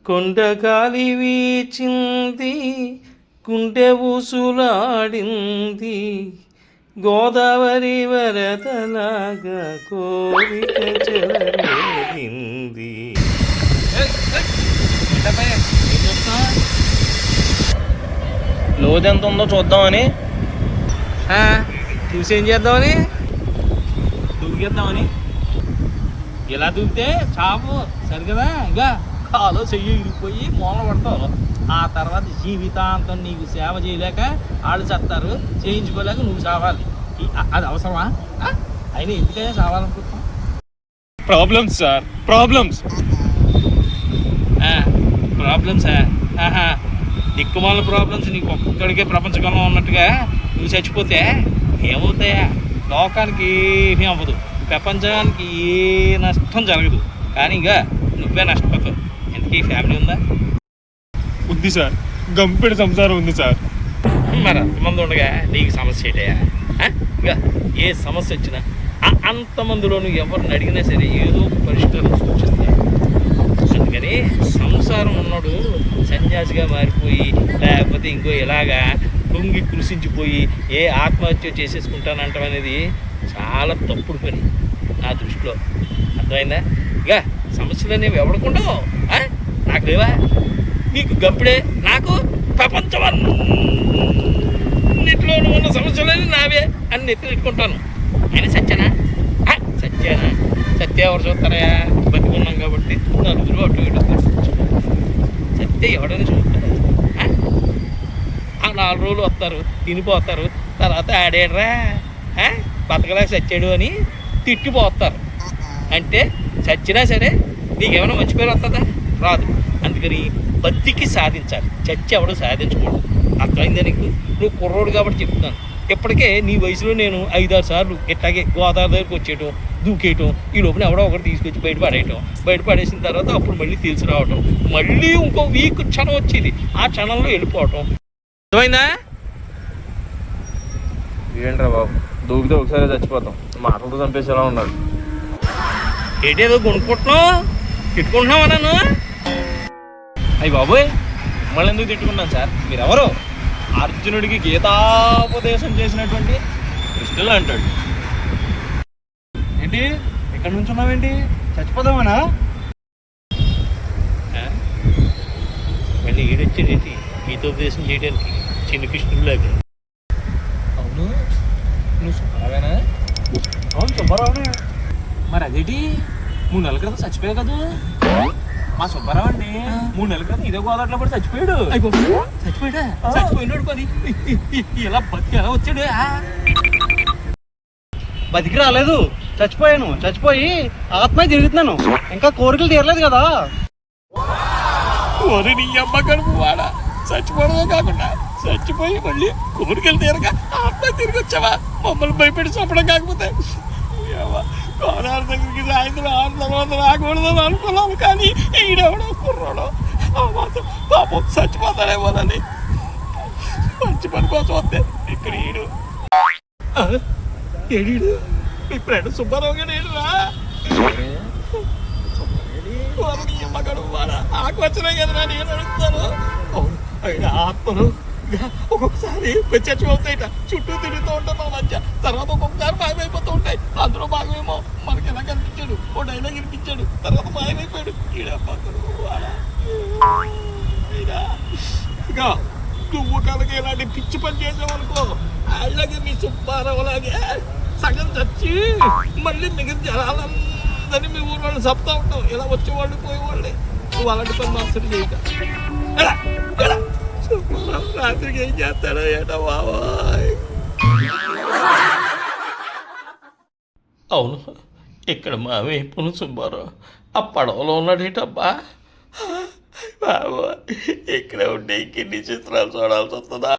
కొండగాలి వీచింది, గుండె ఊసులాడింది, గోదావరి వరదలాగా కోరిక చెలరేగింది. లోతు ఎంత ఉందో చూద్దామని. చూసి ఏం చేద్దామని? దూకేద్దామని. ఇలా దూకితే చాపు సరిగదా, ఇంకా కాలో చెయ్యి ఇరిగిపోయి మూల పడతావు. ఆ తర్వాత జీవితాంతం నీకు సేవ చేయలేక వాళ్ళు చేస్తారు, చేయించుకోలేక నువ్వు చావాలి. అది అవసరమా? అయినా ఎందుకైనా చావాలనుకుంటున్నావు? Problems sir, problems. ప్రాబ్లమ్సా? దిక్కుమాల ప్రాబ్లమ్స్ నీకు ఒక్కడికే ప్రపంచకాలం ఉన్నట్టుగా నువ్వు చచ్చిపోతే ఏమవుతాయా? లోకానికి ఏమీ అవ్వదు, ప్రపంచానికి ఏ నష్టం జరగదు, కానీ ఇంకా నువ్వే నష్టపోతావు. ఎందుకు ఫ్యామిలీ ఉందా? ఉంది సార్, గంపెడి సంసారం ఉంది సార్. మరి అంతమంది ఉండగా నీకు సమస్య ఏంటయా? ఇంకా ఏ సమస్య వచ్చినా అంతమందిలో నువ్వు ఎవరిని అడిగినా సరే ఏదో పరిష్కారం సూచిస్తాడు. అందుకని సంసారం ఉన్నాడు సన్యాసిగా మారిపోయి, లేకపోతే ఇంకో ఇలాగా కుంగి కృషించిపోయి ఏ ఆత్మహత్య చేసేసుకుంటానంటాం అనేది చాలా తప్పుడు పని నా దృష్టిలో. అర్థమైందా? ఇక సమస్యలు అనేవి ఎవడుకుంటావు? నాకు లేవా? నీకు గప్పుడే, నాకు ప్రపంచమన్నిటిలో ఉన్న సమస్యలని నావే అని నెత్తినెట్టుకుంటాను. అయినా సత్యనా? సత్యానా? సత్య ఎవరు చూస్తారా? బతికున్నాం కాబట్టి నలుగురు అటు ఇటు సత్య ఎవడని చూస్తారా? ఆ 4 రోజులు వస్తారు, తినిపోతారు, తర్వాత ఆడేడరా బతకలేక చచ్చాడు అని తిట్టిపోతారు. అంటే చచ్చినా సరే నీకేమైనా మంచి పేరు వస్తుందా? రాదు. అందుకని బతికి సాధించాలి, చచ్చి ఎవడు సాధించకూడదు. అర్థమైందా నీకు? నువ్వు కుర్రోడు కాబట్టి చెప్తున్నాను. ఇప్పటికే నీ వయసులో నేను 5-6 సార్లు ఇట్లాగే గోదావరి దగ్గరికి వచ్చేయటం, దూకేయటం, ఈ లోపల ఎవడో ఒకటి తీసుకొచ్చి బయట పడేసిన తర్వాత అప్పుడు మళ్ళీ తెలిసి రావటం, మళ్ళీ ఇంకో వీక్ క్షణం వచ్చేది, ఆ క్షణంలో వెళ్ళిపోవటం. అర్థమైందా? ఏంట్రా బాబు, దూకితే ఒకసారి చచ్చిపోతాం, మాటలతో చంపేసేలా ఉన్నాడు. ఏంటేదో కొనుక్కుంటున్నావు, తిట్టుకుంటున్నావా నన్ను? అయ్యి బాబోయ్, మిమ్మల్ని ఎందుకు తిట్టుకున్నాను సార్? మీరెవరు? అర్జునుడికి గీతాపదేశం చేసినటువంటి కృష్ణులు అంటాడు. ఏంటి ఇక్కడ నుంచి ఉన్నావేంటి? చచ్చిపోదామనా? మళ్ళీ ఈడొచ్చేది గీతోపదేశం చేయడానికి చిన్న కృష్ణుడిలాగా. అవును, నువ్వు సుబ్బారావేనా? అవును, సుబ్బారావునే. మరి అదేంటి 3 నెలల క్రితం చచ్చిపోయావు కదా? మా సుబ్బారావు అండి 3 నెలల క్రితం ఇదే గోదావరిలో పడి చచ్చిపోయాడు. చచ్చిపోయాడా? చచ్చిపోయినాడు పని ఇలా బతికి ఎలా వచ్చాడు? బతికి రాలేదు, చచ్చిపోయాను. చచ్చిపోయి ఆత్మహత్య తిరుగుతున్నాను, ఇంకా కోరికలు తీరలేదు కదా. ఓరి నీ అమ్మ కడుపు వాడా, చచ్చిపోవడమే కాకుండా చచ్చిపోయి మళ్ళీ కోరికలు తీరక ఆత్మ తిరిగి వచ్చావా? మమ్మల్ని భయపెట్టి చంపడం కాకపోతే గోదావరి దగ్గరికి సాయంత్రం 6 తర్వాత రాకూడదు అనుకున్నాము, కానీ ఈడెవడో కుర్రాడో ఆ మాత్రం పాపం చచ్చిపోతాడేమోనని మంచి పని కోసం వస్తే ఇక్కడ ఏడు మీ ఫ్రెండ్ సుబ్బారావు గారు ఏడురా? ఆకు వచ్చినాయి కదా నేను అడుగుతాను. అవును, ఆత్మలు ఒక్కొక్కసారి చచ్చిపోతాయిట, చుట్టూ తిరుగుతూ ఉంటాం మా మధ్య, తర్వాత ఒక్కొక్కసారి మాయమైపోతూ ఉంటాయి. అందులో భాగమేమో మనకి ఎలా కనిపించాడు, ఓ డైలాగ్ వినిపించాడు, తర్వాత మాయమైపోయాడు. ఇంకా నువ్వు కనుక ఇలాంటి పిచ్చి పని చేసావనుకో, అలాగే మీ సుబ్బారావులాగే సగం చచ్చి మళ్ళీ మిగతా జనాలందరినీ మీ ఊరు వాళ్ళు చెప్తా ఉంటావు. ఇలా వచ్చేవాళ్ళు పోయేవాళ్ళే. నువ్వు అలాంటి పని మాస్టర్ చేయక రాత్రికి ఏం చేస్తాడో ఏటో బాబాయ్. అవును, ఇక్కడ మా వైపును సుబ్బారావు ఆ పడవలో ఉన్నాడేటబ్బా. బాబా ఇక్కడ ఉంటే ఇంకెన్ని చిత్రాలు చూడాల్సి వస్తుందా?